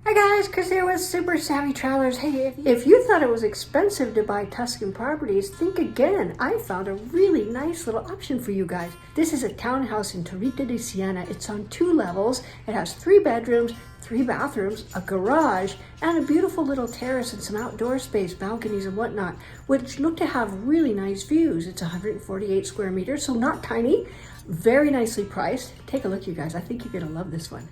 Hi guys, Chris here with Super Savvy Travelers. Hey, if you thought it was expensive to buy Tuscan properties, think again. I found a really nice little option for you guys. This is a townhouse in Torrita di Siena. It's on 2 levels. It has 3 bedrooms, 3 bathrooms, a garage, and a beautiful little terrace and some outdoor space, balconies and whatnot, which look to have really nice views. It's 148 square meters, so not tiny. Very nicely priced. Take a look, you guys. I think you're gonna love this one.